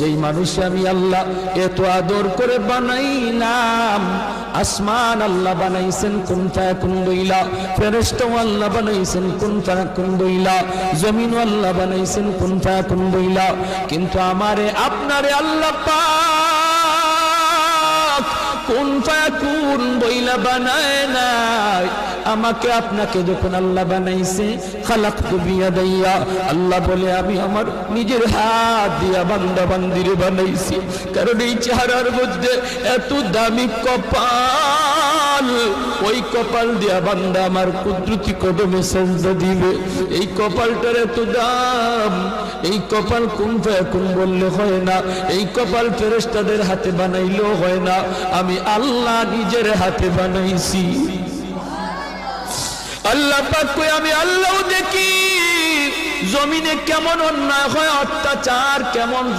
যেই মানুষ আমি আল্লাহ এত আদর করে বানাইলাম, আসমান আল্লাহ বানাইছেন কুন ফায়াকুন বইলা, ফেরেশতা আল্লাহ বানাইছেন কুন ফায়াকুন বইলা, জমিন আল্লাহ বানাইছেন কুন ফায়াকুন বইলা, কিন্তু আমারে আপনারে আল্লাহ পাক কুন ফায়াকুন বইলা বানায় নাই। আমাকে আপনাকে যখন আল্লাহ বানাইছে, খালাকতু বিয়াদাইয়া, আল্লাহ বলে আমি আমার নিজের হাত দিয়া বান্দা বান্দিরে বানাইছি। কারণ এই চেহারার মধ্যে এত দামি কপাল, ওই কপাল দিয়া বান্দা আমার কুদরতি কদমে সেজদা দিবে। এই কপালটার এত দাম, এই কপাল কুন ফায়াকুন বললে হয় না, এই কপাল ফেরেশতাদের হাতে বানাইলেও হয় না, আমি আল্লাহ নিজের হাতে বানাইছি। আল্লাহ পাক কই আমি আল্লাহ দেখি জমিনে কেমন অন্যায় হয়, অত্যাচার কেমন